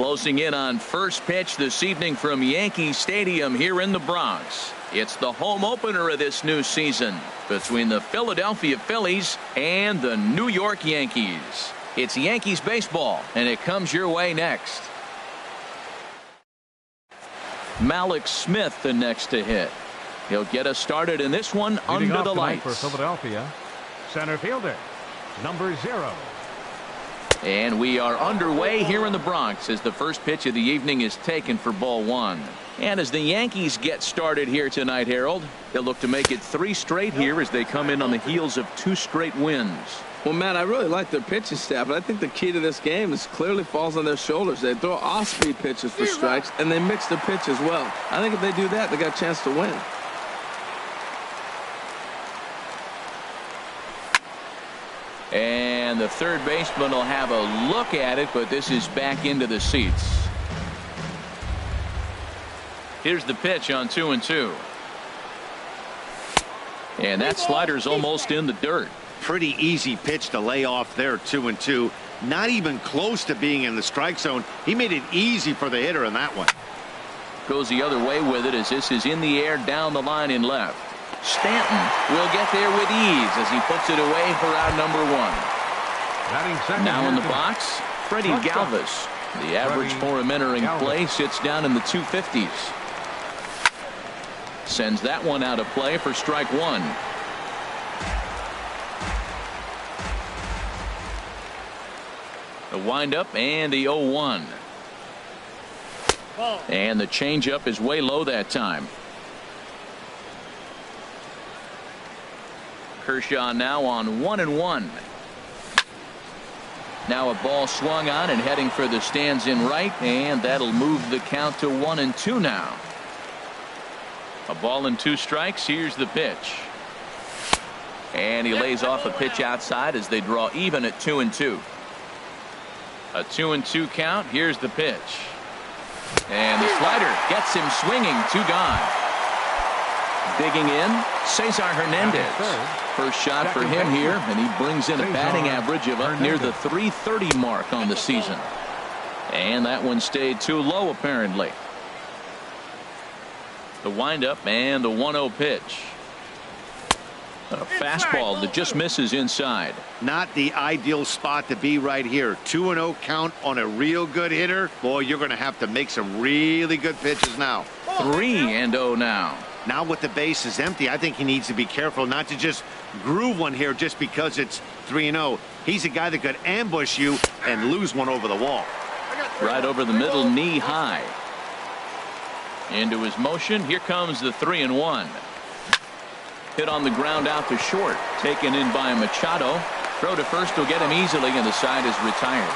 Closing in on first pitch this evening from Yankee Stadium here in the Bronx. It's the home opener of this new season between the Philadelphia Phillies and the New York Yankees. It's Yankees baseball, and it comes your way next. Malik Smith the next to hit. He'll get us started in this one under the lights. For Philadelphia, center fielder, number 0. And we are underway here in the Bronx as the first pitch of the evening is taken for ball 1. And as the Yankees get started here tonight, Harold, they'll look to make it 3 straight here as they come in on the heels of 2 straight wins. Well, Matt, I really like their pitching staff, but I think the key to this game is clearly falls on their shoulders. They throw off-speed pitches for strikes, and they mix their pitch as well. I think if they do that, they got a chance to win. And the third baseman will have a look at it, but this is back into the seats. Here's the pitch on 2-2. And that slider's almost in the dirt. Pretty easy pitch to lay off there, 2-2. Not even close to being in the strike zone. He made it easy for the hitter in that one. Goes the other way with it as this is in the air down the line in left. Stanton will get there with ease as he puts it away for out number 1. Now in the box, Freddie Galvis. The average for him entering play sits down in the 250s. Sends that one out of play for strike 1. The windup and the 0-1. And the changeup is way low that time. Kershaw now on 1-1. Now a ball swung on and heading for the stands in right, and that'll move the count to 1-2 now. A ball and 2 strikes. Here's the pitch. And he lays off a pitch outside as they draw even at 2-2. A 2-2 count. Here's the pitch. And the slider gets him swinging. 2 gone. Digging in, Cesar Hernandez. First shot for him here, and he brings in a batting average of up near the .330 mark on the season. And that one stayed too low apparently. The windup and the 1-0 pitch. A fastball that just misses inside. Not the ideal spot to be right here. 2-0 count on a real good hitter. Boy, you're going to have to make some really good pitches now. 3-0 now. Now with the bases empty, I think he needs to be careful not to just groove one here just because it's 3-0. He's a guy that could ambush you and lose one over the wall. Right over the middle, knee high. Into his motion. Here comes the 3-1. Hit on the ground out to short. Taken in by Machado. Throw to first will get him easily, and the side is retired.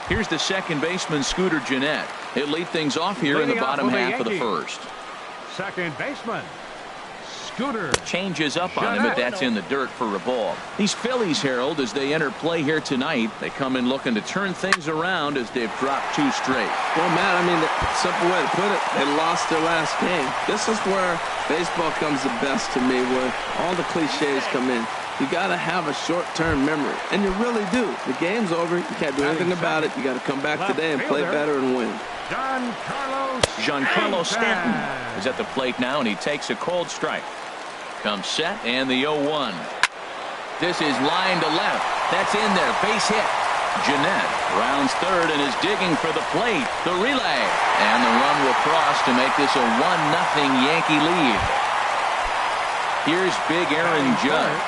Here's the second baseman, Scooter Gennett. He'll lead things off here in the bottom half of the first. Second baseman, Scooter. Changes up on him, but that's in the dirt for a ball. These Phillies, Harold, as they enter play here tonight, they come in looking to turn things around as they've dropped 2 straight. Well, Matt, I mean, the simple way to put it, they lost their last game. This is where baseball comes the best to me, where all the cliches come in. You got to have a short-term memory, and you really do. The game's over. You can't do anything about it. You got to come back today and play better and win. Giancarlo Stanton is at the plate now, and he takes a cold strike. Comes set, and the 0-1. This is line to left. That's in there. Base hit. Gennett rounds third and is digging for the plate. The relay. And the run will cross to make this a 1-0 Yankee lead. Here's big Aaron Judge.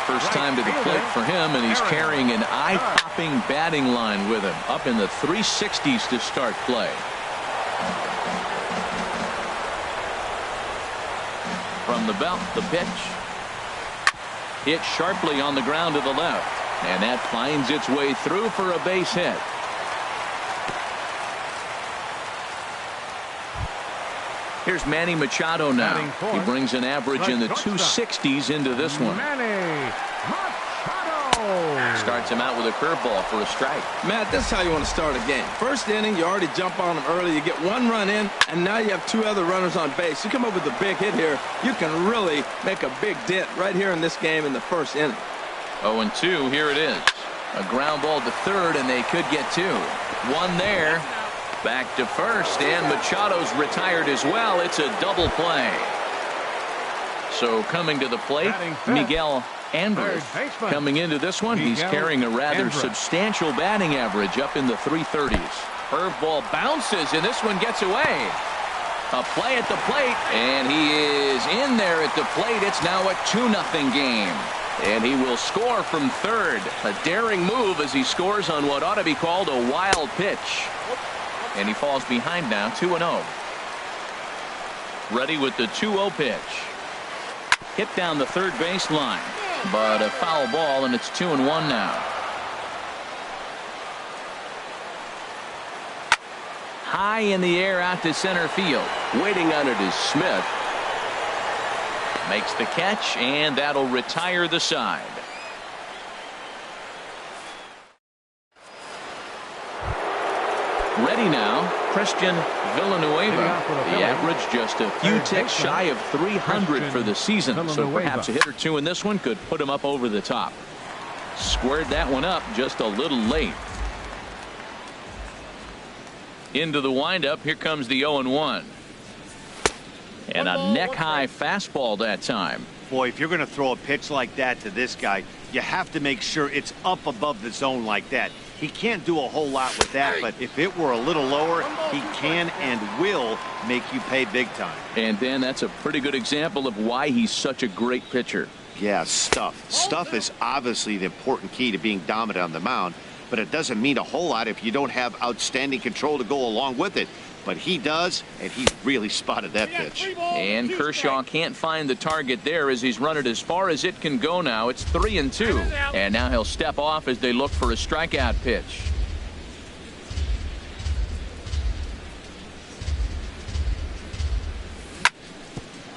First time to the plate for him, and he's carrying an eye-popping batting line with him. Up in the 360s to start play. From the belt, the pitch. Hit sharply on the ground to the left. And that finds its way through for a base hit. Here's Manny Machado now. He brings an average in the 260s into this one. Starts him out with a curveball for a strike. Matt, this is how you want to start a game. First inning, you already jump on them early. You get 1 run in, and now you have 2 other runners on base. You come up with a big hit here. You can really make a big dent right here in this game in the first inning. 0-2, here it is. A ground ball to third, and they could get two. One there. Back to first, and Machado's retired as well. It's a double play. So coming to the plate, Miguel Andres. Coming into this one, he's carrying a rather substantial batting average up in the 330s. Curveball bounces, and this one gets away. A play at the plate, and he is in there at the plate. It's now a 2-0 game. And he will score from third. A daring move as he scores on what ought to be called a wild pitch. And he falls behind now, 2-0. Ready with the 2-0 pitch. Hit down the third base line, but a foul ball, and it's 2-1 now. High in the air out to center field. Waiting on it is Smith. Makes the catch, and that'll retire the side. Ready now, Christian Villanueva. The average just a few ticks shy of 300 for the season, so perhaps a hit or two in this one could put him up over the top. Squared that one up just a little late. Into the windup, here comes the 0-1. And a neck-high fastball that time. Boy, if you're going to throw a pitch like that to this guy, you have to make sure it's up above the zone like that. He can't do a whole lot with that, but if it were a little lower, he can and will make you pay big time. And Dan, that's a pretty good example of why he's such a great pitcher. Yeah, stuff. Stuff is obviously the important key to being dominant on the mound, but it doesn't mean a whole lot if you don't have outstanding control to go along with it. But he does, and he really spotted that pitch. And Kershaw can't find the target there as he's run it as far as it can go now. It's 3-2. And now he'll step off as they look for a strikeout pitch.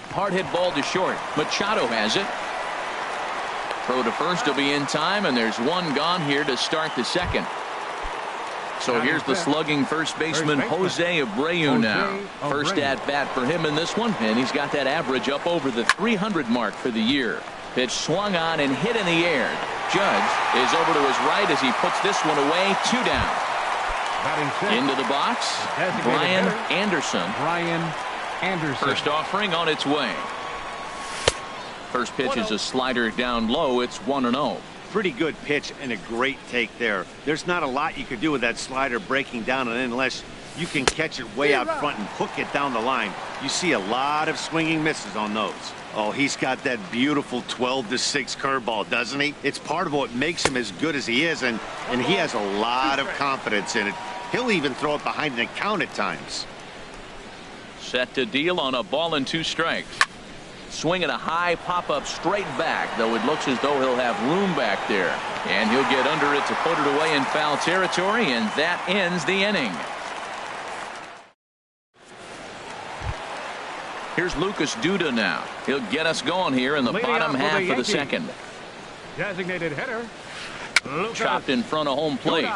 Hard hit ball to short. Machado has it. Throw to first will be in time, and there's one gone here to start the second. So here's the slugging first baseman Jose Abreu now. First at bat for him in this one, and he's got that average up over the 300 mark for the year. Pitch swung on and hit in the air. Judge is over to his right as he puts this one away. 2 down. Into the box, Brian Anderson. First offering on its way. First pitch is a slider down low. It's 1-0. Pretty good pitch and a great take there. There's not a lot you could do with that slider breaking down and in unless you can catch it way out front and hook it down the line. You see a lot of swinging misses on those. Oh, he's got that beautiful 12-6 curveball, doesn't he? It's part of what makes him as good as he is, and he has a lot of confidence in it. He'll even throw it behind an account at times. Set to deal on a ball and 2 strikes. Swinging a high pop-up straight back, though it looks as though he'll have room back there. And he'll get under it to put it away in foul territory, and that ends the inning. Here's Lucas Duda now. He'll get us going here in the bottom half of the second. Designated hitter. Chopped in front of home plate.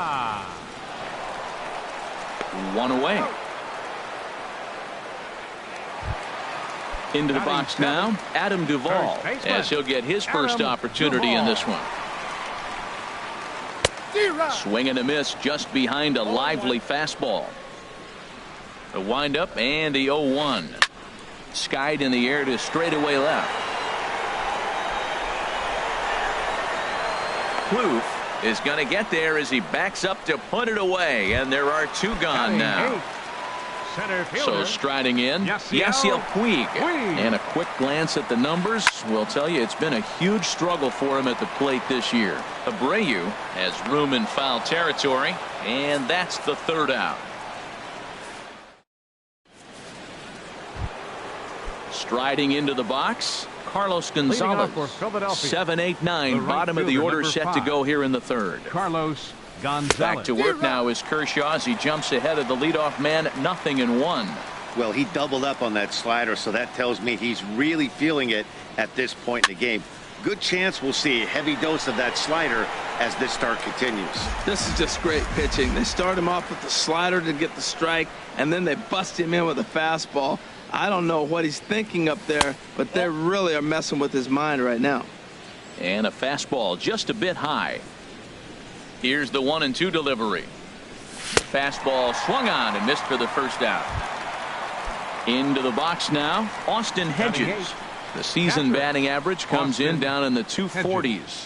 One away. Into the box now, Adam Duvall, as he'll get his first opportunity in this one. Swing and a miss just behind a lively fastball. The windup and the 0-1. Skied in the air to straightaway left. Plouffe is going to get there as he backs up to put it away, and there are 2 gone now. So striding in, Yasiel Puig. And a quick glance at the numbers will tell you it's been a huge struggle for him at the plate this year. Abreu has room in foul territory, and that's the 3rd out. Striding into the box, Carlos Gonzalez. 7-8-9, bottom of the order set to go here in the 3rd. Carlos Gonzalez. Back to work now is Kershaw as he jumps ahead of the leadoff man, 0-1. Well, he doubled up on that slider, so that tells me he's really feeling it at this point in the game. Good chance we'll see a heavy dose of that slider as this start continues. This is just great pitching. They start him off with the slider to get the strike, and then they bust him in with a fastball. I don't know what he's thinking up there, but they really are messing with his mind right now. And a fastball just a bit high. Here's the 1-2 delivery. Fastball swung on and missed for the first out. Into the box now, Austin Hedges. The season batting average comes in down in the 240s.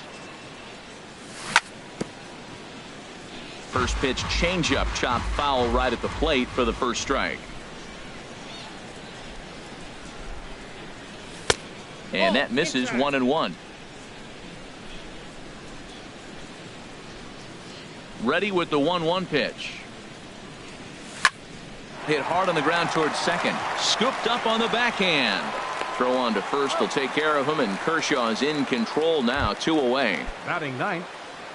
First pitch changeup chopped foul right at the plate for the first strike. And that misses 1-1. Ready with the 1-1 pitch. Hit hard on the ground towards second. Scooped up on the backhand. Throw on to first will take care of him, and Kershaw is in control now, 2 away. Batting ninth.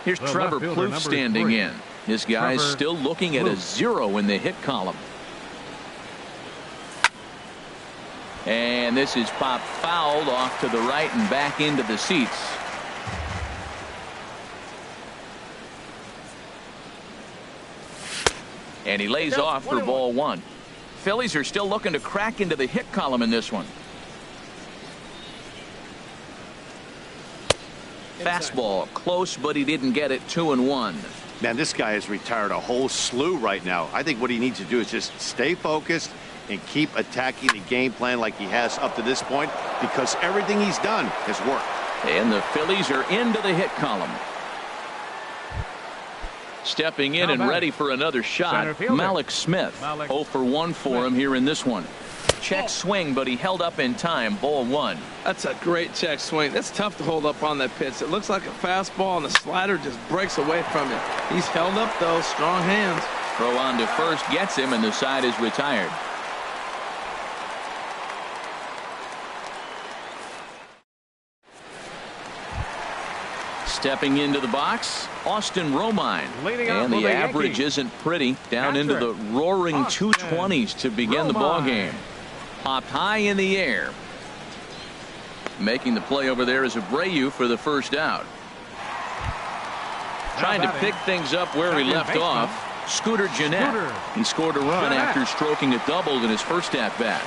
Here's Trevor Plouffe standing 3. in. This guy's still looking at a 0 in the hit column. And this is popped fouled off to the right and back into the seats. And he lays off for ball 1. Phillies are still looking to crack into the hit column in this one. Fastball close, but he didn't get it. 2-1. Man, this guy has retired a whole slew right now. I think what he needs to do is just stay focused and keep attacking the game plan like he has up to this point, because everything he's done has worked. And the Phillies are into the hit column. Stepping in and ready for another shot, Malik Smith. 0 for 1 for him here in this one. Check swing, but he held up in time. Ball 1. That's a great check swing. That's tough to hold up on that pitch. It looks like a fastball, and the slider just breaks away from him. He's held up, though. Strong hands. Throw on to first gets him, and the side is retired. Stepping into the box, Austin Romine. And the average isn't pretty. Down into the roaring 220s to begin the ball game. Popped high in the air. Making the play over there is Abreu for the first out. Trying to pick things up where he left off. Scooter Gennett. He scored a run after stroking a double in his first at bat.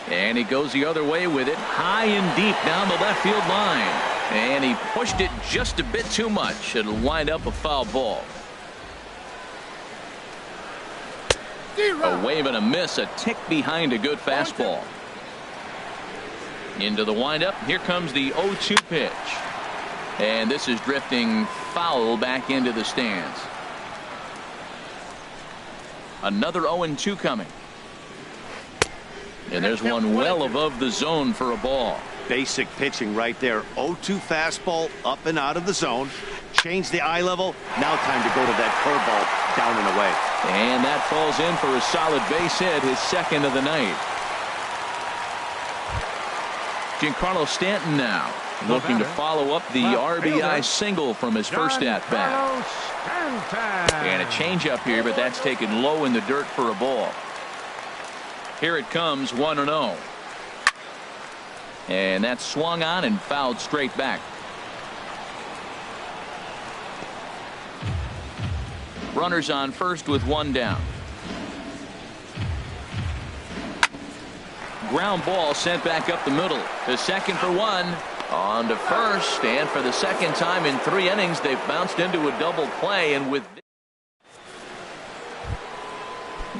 And he goes the other way with it, high and deep down the left field line. And he pushed it just a bit too much. It'll wind up a foul ball. A wave and a miss, a tick behind a good fastball. Into the windup. Here comes the 0-2 pitch. And this is drifting foul back into the stands. Another 0-2 coming. And there's one well above the zone for a ball. Basic pitching right there. 0-2 fastball up and out of the zone. Change the eye level. Now time to go to that curveball down and away. And that falls in for a solid base hit, his second of the night. Giancarlo Stanton now looking to follow up the RBI single from his first at bat. And a changeup here, but that's taken low in the dirt for a ball. Here it comes, 1-0. And that's swung on and fouled straight back. Runners on first with one down. Ground ball sent back up the middle. The second for one. On to first, and for the second time in 3 innings, they've bounced into a double play, and with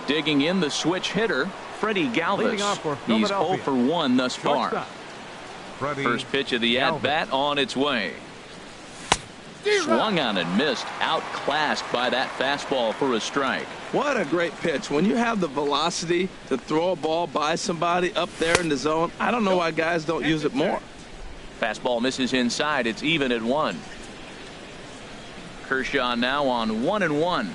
digging in the switch hitter, Freddie Galvis. He's 0 for 1 thus far. First pitch of the at-bat on its way. Swung on and missed, outclassed by that fastball for a strike. What a great pitch. When you have the velocity to throw a ball by somebody up there in the zone, I don't know why guys don't use it more. Fastball misses inside. It's even at 1. Kershaw now on 1-1.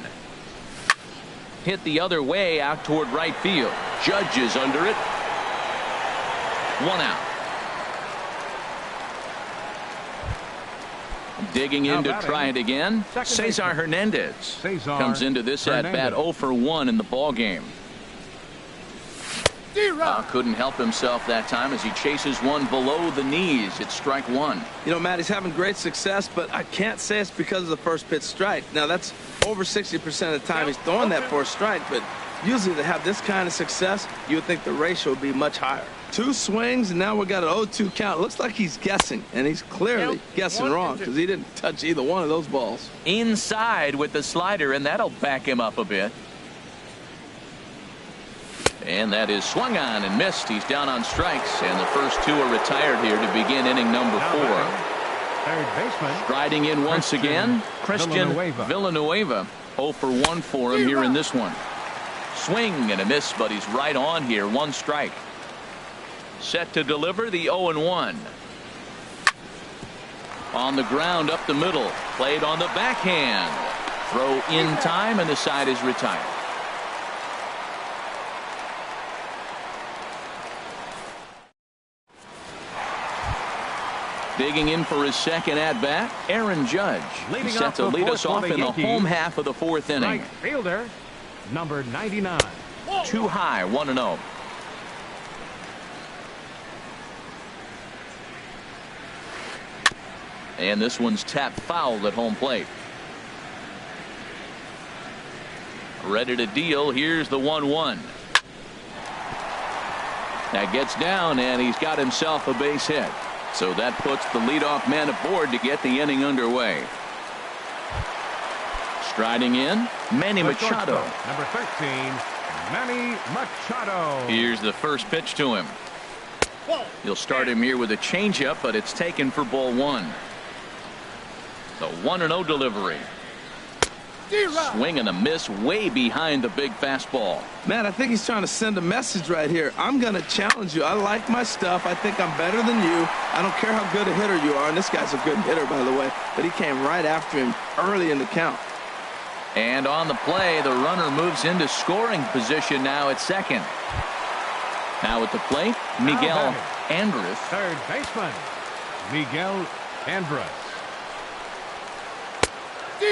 Hit the other way out toward right field. Judge is under it. 1 out. Digging in to try it again. Cesar Hernandez comes into this at bat 0 for 1 in the ball game. Couldn't help himself that time as he chases one below the knees. It's strike 1. You know, Matt, he's having great success, but I can't say it's because of the first pitch strike. Now, that's over 60% of the time he's throwing that for a strike, but Usually to have this kind of success, you would think the ratio would be much higher. 2 swings, and now we got an 0-2 count. Looks like he's guessing, and he's clearly guessing wrong because he didn't touch either one of those balls. Inside with the slider, and that'll back him up a bit. And that is swung on and missed. He's down on strikes, and the first 2 are retired here to begin inning number 4. Third baseman. Striding in once again, Christian Villanueva. 0 for 1 for him here in this one. Swing and a miss, but he's right on here. 1 strike. Set to deliver the 0-1. On the ground up the middle. Played on the backhand. Throw in time, and the side is retired. Digging in for his second at-bat, Aaron Judge. He's set to lead us off in the home half of the 4th inning. Right fielder, number 99. Too high, 1-0. And this one's tapped foul at home plate. Ready to deal. Here's the 1-1. That gets down, and he's got himself a base hit. So that puts the leadoff man aboard to get the inning underway. Striding in, Manny Machado. Number 13, Manny Machado. Here's the first pitch to him. He'll start him here with a changeup, but it's taken for ball 1. The 1-0 delivery. Swing and a miss way behind the big fastball. Man, I think he's trying to send a message right here. I'm going to challenge you. I like my stuff. I think I'm better than you. I don't care how good a hitter you are. And this guy's a good hitter, by the way. But he came right after him early in the count. And on the play, the runner moves into scoring position now at second. Now at the plate, Miguel Andres. Third baseman, Miguel Andres.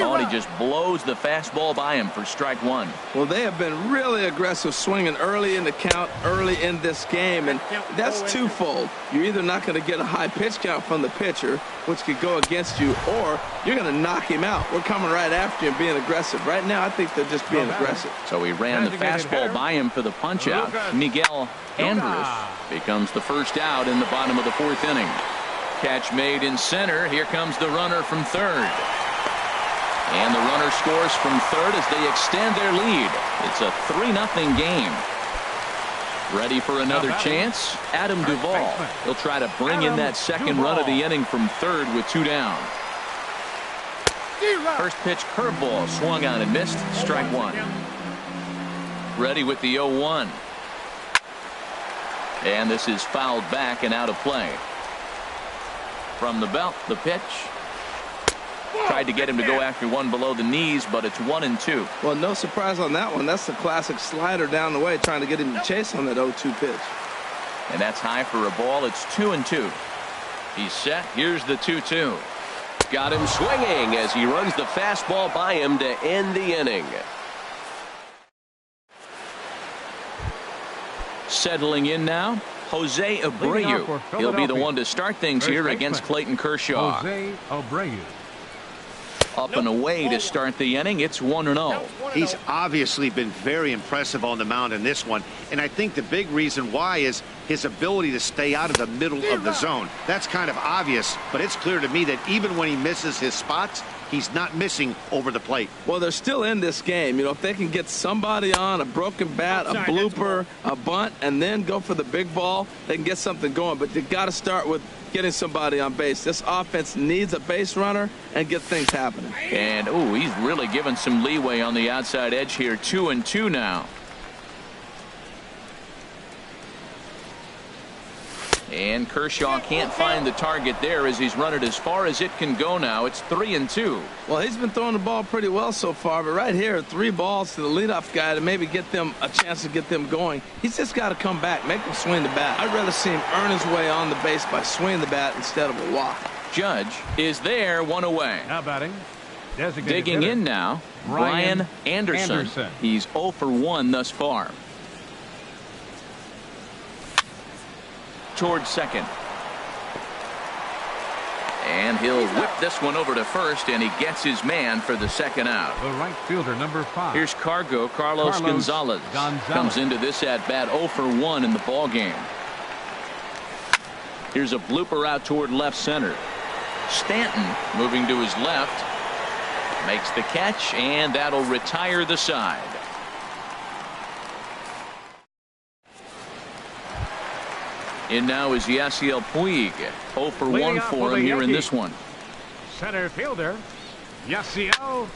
Oh, and he just blows the fastball by him for strike 1. Well, they have been really aggressive swinging early in the count, early in this game, and that's twofold. You're either not going to get a high pitch count from the pitcher, which could go against you, or you're going to knock him out. We're coming right after him being aggressive. Right now, I think they're just being aggressive. So he ran the fastball by him for the punch out. Miguel Andres becomes the first out in the bottom of the 4th inning. Catch made in center. Here comes the runner from third. And the runner scores from third as they extend their lead. It's a 3-0 game. Ready for another chance? Adam Duvall. He'll try to bring in that second run of the inning from third with 2 down. First pitch curveball swung on and missed. Strike 1. Ready with the 0-1. And this is fouled back and out of play. From the belt, the pitch. Tried to get him to go after one below the knees, but it's 1-2. Well, no surprise on that one. That's the classic slider down the way, trying to get him to chase on that 0-2 pitch. And that's high for a ball. It's 2-2. He's set. Here's the 2-2. Got him swinging as he runs the fastball by him to end the inning. Settling in now, Jose Abreu. He'll be the one to start things here against Clayton Kershaw. Jose Abreu. Up and away to start the inning. It's 1-0. He's obviously been very impressive on the mound in this one, and I think the big reason why is his ability to stay out of the middle of the zone. That's kind of obvious, but it's clear to me that even when he misses his spots, he's not missing over the plate. Well, they're still in this game. You know, if they can get somebody on a broken bat, a blooper, a bunt, and then go for the big ball, they can get something going. But you got to start with getting somebody on base. This offense needs a base runner and get things happening. And, ooh, he's really given some leeway on the outside edge here. 2-2 now. And Kershaw can't find the target there as he's run it as far as it can go now. It's 3-2. Well, he's been throwing the ball pretty well so far, but right here, 3 balls to the leadoff guy to maybe get them a chance to get them going. He's just got to come back, make him swing the bat. I'd rather see him earn his way on the base by swinging the bat instead of a walk. Judge is there, 1 away. Now batting. Digging in now, Brian Anderson. He's 0 for 1 thus far. Towards second. And he'll whip this one over to first, and he gets his man for the second out. The right fielder, number 5. Here's Carlos Gonzalez. Comes into this at bat 0 for 1 in the ball game. Here's a blooper out toward left center. Stanton moving to his left. Makes the catch, and that'll retire the side. In now is Yasiel Puig. 0 for 1 for him here in this one. Center fielder, Yasiel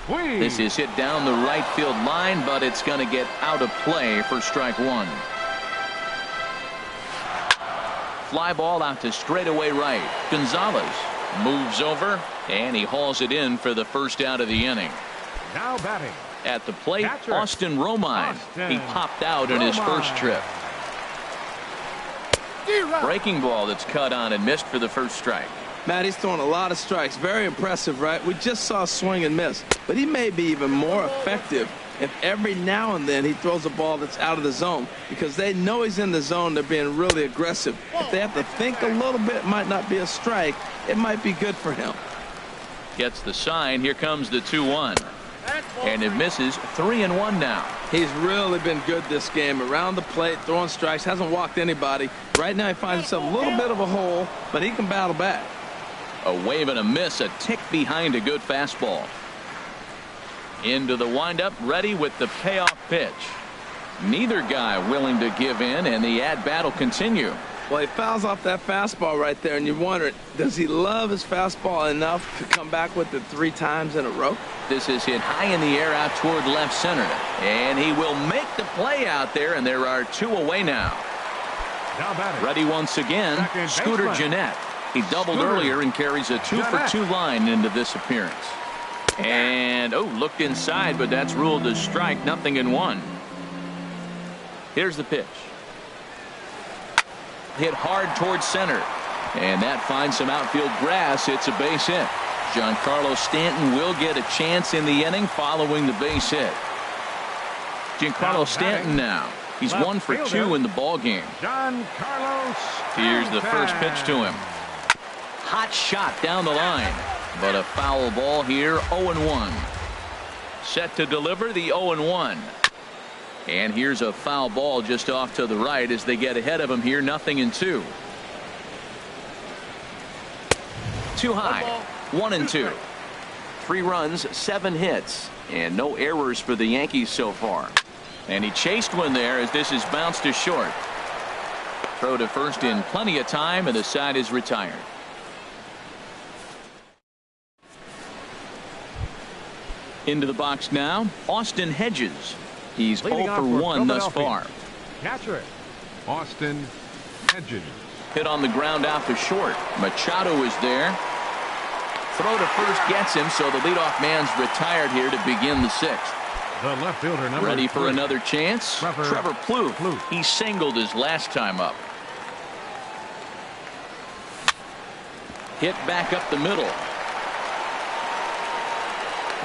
Puig. This is hit down the right field line, but it's going to get out of play for strike 1. Fly ball out to straightaway right. Gonzalez moves over, and he hauls it in for the first out of the inning. Now batting. At the plate, Catcher. Austin Romine. He popped out in his first trip. Breaking ball that's cut on and missed for the first strike. Matt, he's throwing a lot of strikes. Very impressive, right? We just saw swing and miss. But he may be even more effective if every now and then he throws a ball that's out of the zone, because they know he's in the zone. They're being really aggressive. If they have to think a little bit, it might not be a strike. It might be good for him. Gets the sign. Here comes the 2-1. And it misses. 3-1 now. He's really been good this game. Around the plate, throwing strikes, hasn't walked anybody. Right now he finds himself a little bit of a hole, but he can battle back. A wave and a miss, a tick behind a good fastball. Into the windup, ready with the payoff pitch. Neither guy willing to give in, and the at-bat will continue. Well, he fouls off that fastball right there, and you wonder, does he love his fastball enough to come back with it 3 times in a row? This is hit high in the air out toward left center, and he will make the play out there, and there are 2 away now. Now batting. Ready once again, Scooter Gennett. He doubled earlier and carries a 2-for-2 line into this appearance. And, looked inside, but that's ruled a strike, 0-1. Here's the pitch. Hit hard towards center, and that finds some outfield grass. It's a base hit. Giancarlo Stanton will get a chance in the inning following the base hit. Giancarlo Stanton now. He's 1 for 2 in the ball game. Giancarlo Stanton. Here's the first pitch to him. Hot shot down the line, but a foul ball here. 0-1. Set to deliver the 0-1. And here's a foul ball just off to the right as they get ahead of him here. 0-2. Too high. 1-2. 3 runs, 7 hits, and no errors for the Yankees so far. And he chased one there as this is bounced to short. Throw to first in plenty of time, and the side is retired. Into the box now, Austin Hedges. He's 0 for 1 thus far. Catcher, Austin Hedges. Hit on the ground out to short. Machado is there. Throw to first gets him, so the leadoff man's retired here to begin the 6th. The left fielder, number Ready for 3. another chance. Trevor Plouffe. He singled his last time up. Hit back up the middle.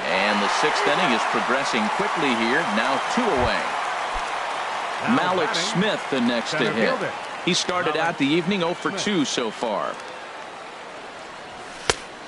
And the 6th inning is progressing quickly here. Now 2 away. Malik Smith the next to hit. He started out the evening 0 for 2 so far.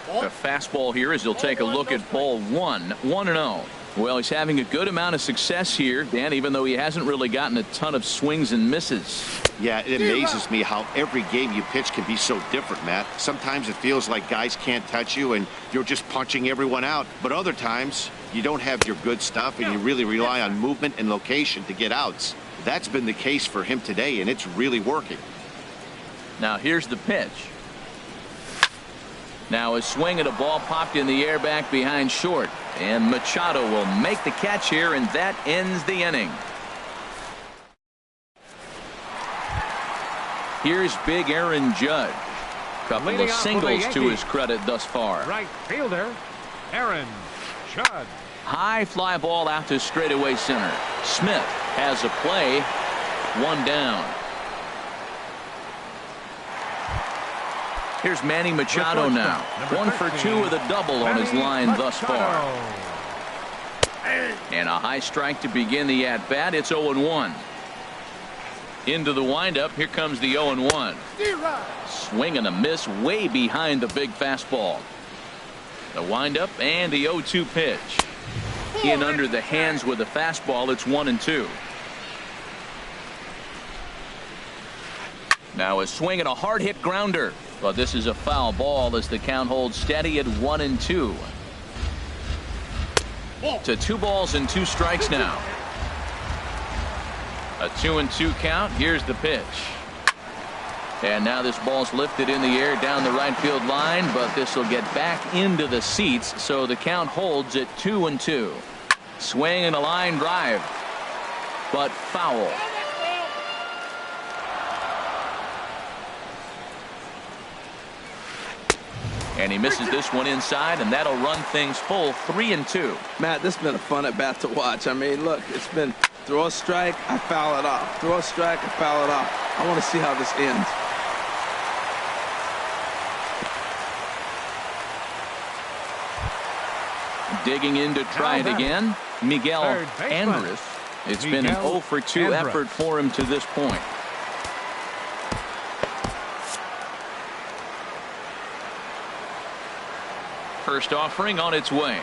A fastball here as he'll take a look at ball 1. 1-0. Well, he's having a good amount of success here, Dan, even though he hasn't really gotten a ton of swings and misses. Yeah, it amazes me how every game you pitch can be so different, Matt. Sometimes it feels like guys can't touch you and you're just punching everyone out. But other times you don't have your good stuff and you really rely on movement and location to get outs. That's been the case for him today, and it's really working. Now here's the pitch. Now a swing at a ball popped in the air back behind short. And Machado will make the catch here, and that ends the inning. Here's big Aaron Judge. Couple of singles to his credit thus far. Right fielder, Aaron Judge. High fly ball out to straightaway center. Smith has a play. 1 down. Here's Manny Machado now. 1 for 2 with a double on his line thus far. And a high strike to begin the at-bat. It's 0-1. Into the windup. Here comes the 0-1. Swing and a miss way behind the big fastball. The windup and the 0-2 pitch. In under the hands with the fastball. It's 1-2. Now a swing and a hard hit grounder. But this is a foul ball as the count holds steady at 1-2. To 2 balls and 2 strikes now. A 2-2 count. Here's the pitch. And now this ball's lifted in the air down the right field line, but this will get back into the seats, so the count holds at 2-2. Swing and a line drive, but foul. And he misses this one inside, and that'll run things full 3-2. Matt, this has been a fun at bat to watch. I mean, look, it's been throw a strike, I foul it off. Throw a strike, I foul it off. I want to see how this ends. Digging in to try it again, Miguel Andres. It's been an 0-for-2 effort for him to this point. First offering on its way.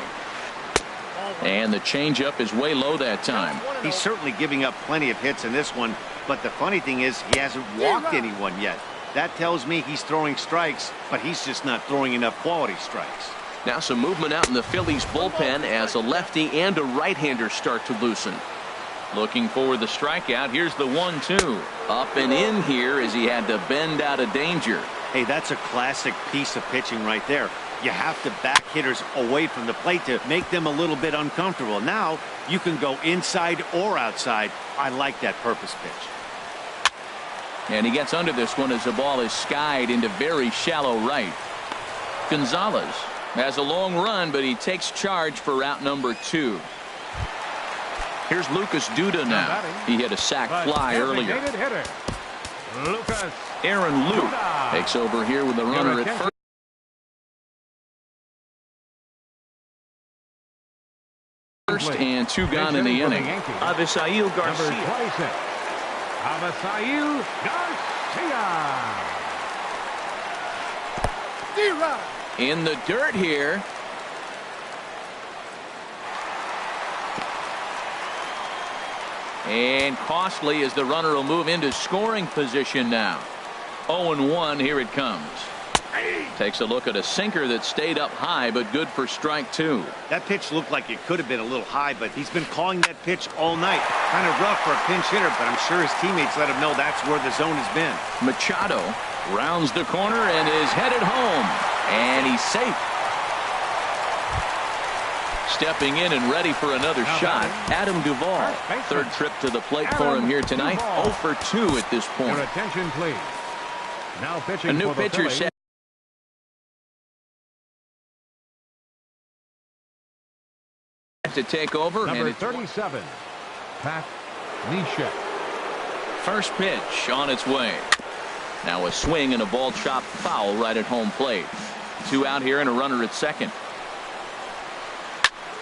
And the changeup is way low that time. He's certainly giving up plenty of hits in this one, but the funny thing is he hasn't walked anyone yet. That tells me he's throwing strikes, but he's just not throwing enough quality strikes. Now some movement out in the Phillies bullpen as a lefty and a right-hander start to loosen. Looking for the strikeout. Here's the 1-2. Up and in here as he had to bend out of danger. Hey, that's a classic piece of pitching right there. You have to back hitters away from the plate to make them a little bit uncomfortable. Now you can go inside or outside. I like that purpose pitch. And he gets under this one as the ball is skied into very shallow right. Gonzalez has a long run, but he takes charge for route number 2. Here's Lucas Duda now. He hit a sac fly earlier. Aaron Luke takes over here with the runner at first. And 2 gone in the inning. Avisail Garcia. Avisail Garcia. In the dirt here. And costly as the runner will move into scoring position now. 0-1. Here it comes. Takes a look at a sinker that stayed up high, but good for strike 2. That pitch looked like it could have been a little high, but he's been calling that pitch all night. Kind of rough for a pinch hitter, but I'm sure his teammates let him know that's where the zone has been. Machado rounds the corner and is headed home. And he's safe. Stepping in and ready for another shot, Adam Duvall. Third trip to the plate for him here tonight. 0-for-2 at this point. Your attention, please. Now pitching a new for the pitcher Phillies. set to take over. Number and 37, Pat Neshek. First pitch on its way. Now a swing and a ball chopped foul right at home plate. 2 out here and a runner at second.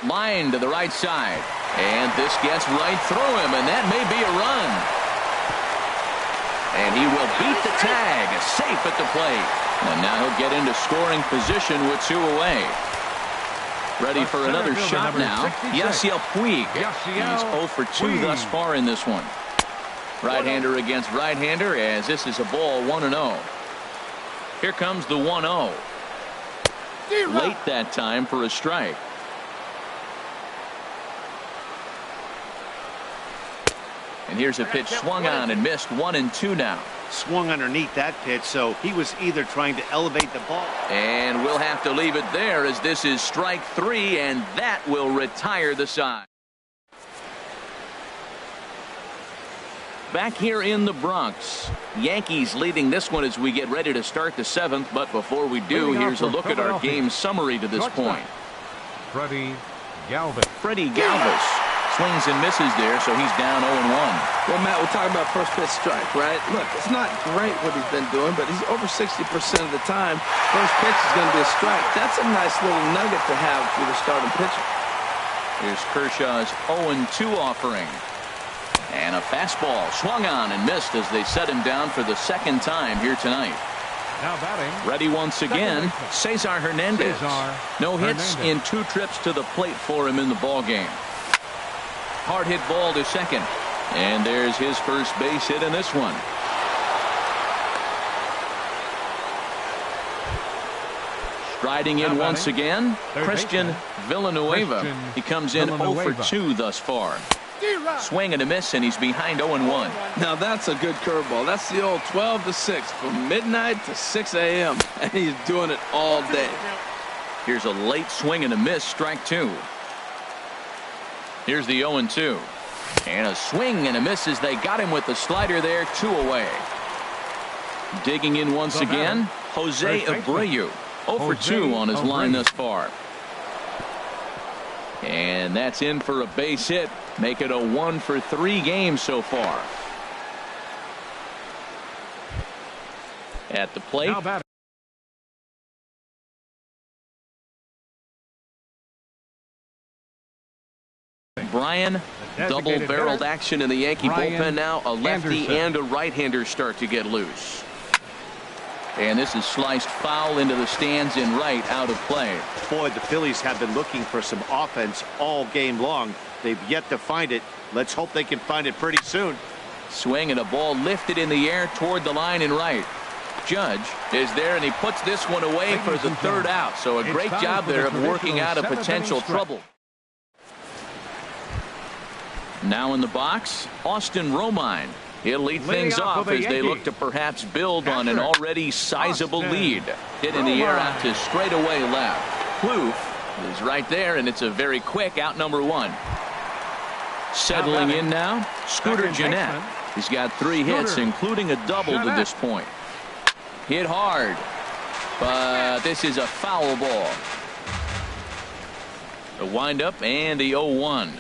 Line to the right side. And this gets right through him, and that may be a run. And he will beat the tag, safe at the plate. And now he'll get into scoring position with 2 away. Ready for another shot now. Yasiel Puig. He's 0-for-2 thus far in this one. Right-hander against right-hander as this is a ball 1-0. Here comes the 1-0. Late that time for a strike. And here's a pitch swung on and missed. 1-2 now. Swung underneath that pitch, so he was either trying to elevate the ball. And we'll have to leave it there as this is strike 3, and that will retire the side. Back here in the Bronx, Yankees leading this one as we get ready to start the 7th. But before we do, here's a look at our game summary to this point. Freddie Galvis. Freddie Galvis swings and misses there, so he's down 0-1. Well, Matt, we're talking about first pitch strike, right? Look, it's not great what he's been doing, but he's over 60% of the time. First pitch is going to be a strike. That's a nice little nugget to have for the starting pitcher. Here's Kershaw's 0-2 offering. And And a fastball swung on and missed as they set him down for the second time here tonight. Now batting. Ready once again, Cesar Hernandez. No hits in 2 trips to the plate for him in the ball game. Hard hit ball to second. And there's his first base hit in this one. Striding in once again, Christian Villanueva. He comes in 0 for 2 thus far. Swing and a miss, and he's behind 0-1. Now that's a good curveball. That's the old 12 to 6 from midnight to 6 a.m. and he's doing it all day. Here's a late swing and a miss, strike 2. Here's the 0-2. And a swing and a miss as they got him with the slider there, 2 away. Digging in once again, Jose Abreu. 0 for 2 on his line thus far. And that's in for a base hit. Make it a 1 for 3 game so far. At the plate, Brian. Double-barreled action in the Yankee bullpen now. A lefty and a right-hander start to get loose. And this is sliced foul into the stands in right, out of play. Boy, the Phillies have been looking for some offense all game long. They've yet to find it. Let's hope they can find it pretty soon. Swing and a ball lifted in the air toward the line in right. Judge is there, and he puts this one away for the 3rd out. So a great job there of working out a potential trouble. Now in the box, Austin Romine. He'll lead things off as they look to perhaps build on an already sizable lead. Hit in the air out to straightaway left. Kloof is right there, and it's a very quick out, number 1. Settling in now, Scooter Gennett. He's got 3 hits, including a double to this point. Hit hard, but this is a foul ball. The windup and the 0-1.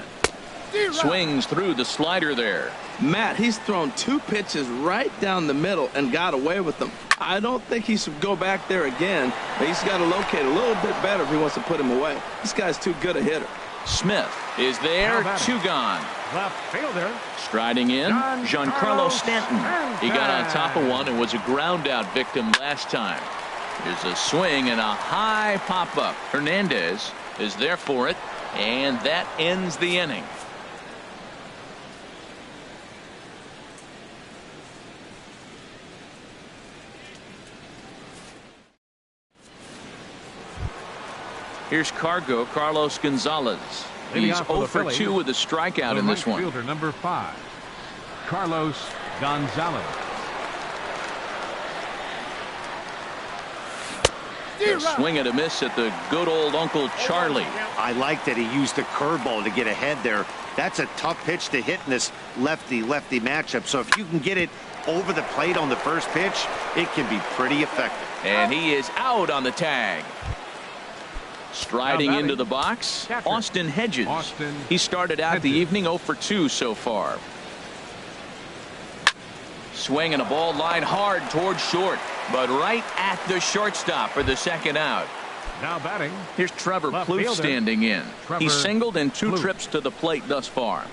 Swings through the slider there. Matt, he's thrown 2 pitches right down the middle and got away with them. I don't think he should go back there again, but he's got to locate a little bit better if he wants to put him away. This guy's too good a hitter. Smith is there, 2 gone. Left fielder. Striding in, Giancarlo Stanton. He got on top of one and was a ground out victim last time. Here's a swing and a high pop-up. Hernandez is there for it, and that ends the inning. Here's Carlos Gonzalez. He's 0 for 2 with a strikeout in this one. Fielder number 5, Carlos Gonzalez. A swing and a miss at the good old Uncle Charlie. I like that he used the curveball to get ahead there. That's a tough pitch to hit in this lefty-lefty matchup. So if you can get it over the plate on the first pitch, it can be pretty effective. And he is out on the tag. Striding into the box, Austin Hedges. He started out the evening 0 for 2 so far. Swing and a ball line hard towards short, but right at the shortstop for the 2nd out. Now batting. Here's Trevor Plouffe standing in. He singled in 2 trips to the plate thus far.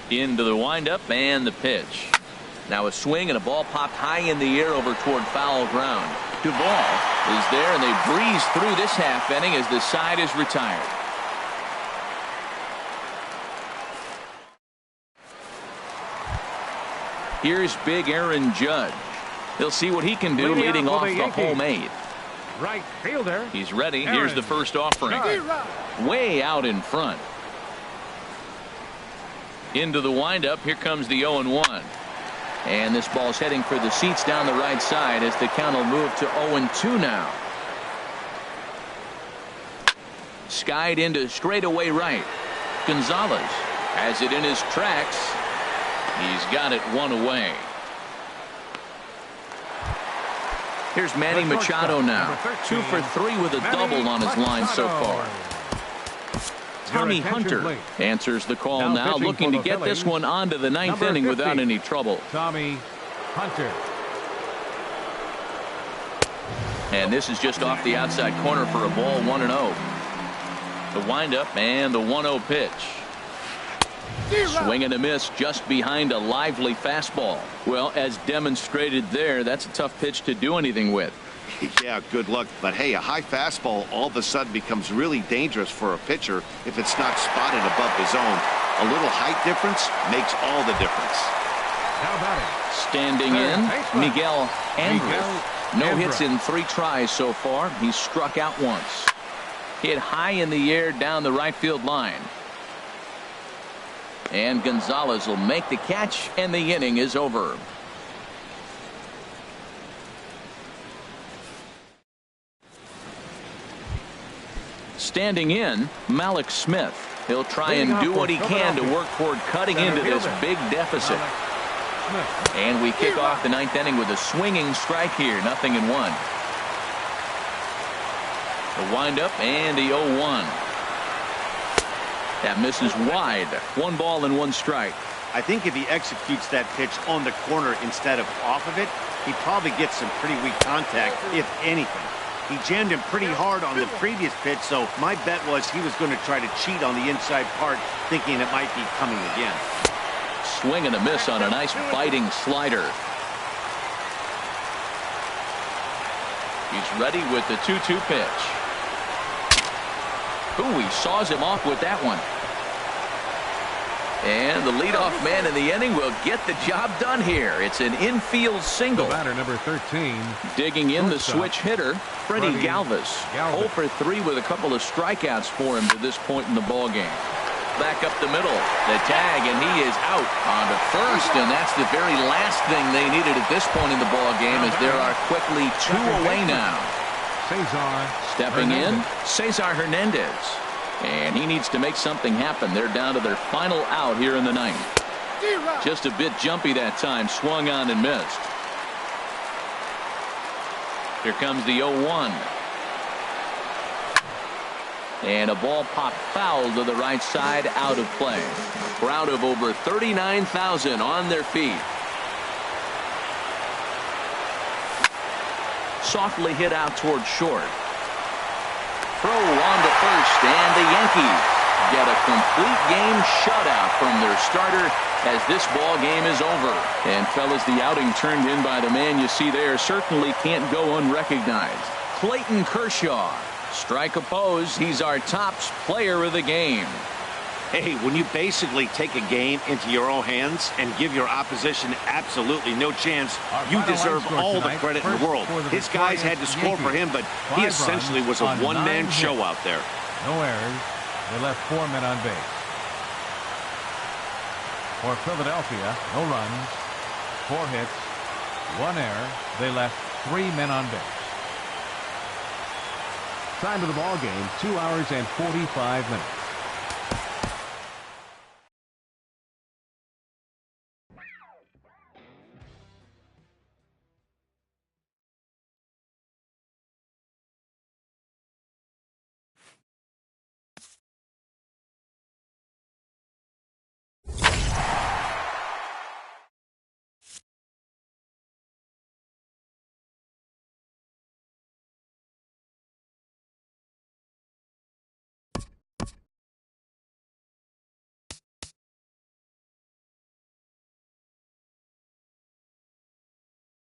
Into the windup and the pitch. Now a swing and a ball popped high in the air over toward foul ground. Duvall is there, and they breeze through this half inning as the side is retired. Here's big Aaron Judge. He'll see what he can do leading off the home 8th. Right fielder. He's ready. Here's the first offering. Way out in front. Into the windup. Here comes the 0-1. And this ball's heading for the seats down the right side as the count will move to 0-2 now. Skied into straightaway right. Gonzalez has it in his tracks. He's got it 1 away. Here's Manny Machado now. 2 for 3 with a double on his line so far. Tommy Hunter answers the call now, looking to get this one onto the 9th inning without any trouble. Tommy Hunter. And this is just off the outside corner for a ball, 1-0. The windup and the 1-0 pitch. Swing and a miss just behind a lively fastball. Well, as demonstrated there, that's a tough pitch to do anything with. Yeah, good luck. But hey, a high fastball all of a sudden becomes really dangerous for a pitcher if it's not spotted above the zone. A little height difference makes all the difference. How about it? Standing in, Miguel Andrews. No hits in 3 tries so far. He's struck out once. Hit high in the air down the right field line. And Gonzalez will make the catch, and the inning is over. Standing in, Malik Smith. He'll try and do what he can to work toward cutting into this big deficit. And we kick off the 9th inning with a swinging strike here. 0-1. The windup and the 0-1. That misses wide. 1 ball and 1 strike. I think if he executes that pitch on the corner instead of off of it, he probably gets some pretty weak contact, if anything. He jammed him pretty hard on the previous pitch, so my bet was he was going to try to cheat on the inside part, thinking it might be coming again. Swing and a miss on a nice biting slider. He's ready with the 2-2 pitch. Ooh, he saws him off with that one. And the leadoff man in the inning will get the job done here. It's an infield single. The batter, number 13. Digging in the switch hitter, Freddie Galvis. 0 for 3 with a couple of strikeouts for him to this point in the ball game. Back up the middle, the tag, and he is out on to first, and that's the very last thing they needed at this point in the ball game, as there are quickly 2 away now. Stepping in, Cesar Hernandez. And he needs to make something happen. They're down to their final out here in the 9th. Just a bit jumpy that time. Swung on and missed. Here comes the 0-1. And a ball popped foul to the right side, out of play. Crowd of over 39,000 on their feet. Softly hit out toward short. Throw on to first, and the Yankees get a complete game shutout from their starter as this ball game is over. And fellas, the outing turned in by the man you see there certainly can't go unrecognized. Clayton Kershaw. Strike opposed. He's our top player of the game. Hey, when you basically take a game into your own hands and give your opposition absolutely no chance, you deserve all the credit in the world. His guys had to score for him, but he essentially was a one-man show out there. No errors. They left 4 men on base. For Philadelphia, no runs, 4 hits, 1 error. They left 3 men on base. Time of the ball game, 2 hours and 45 minutes.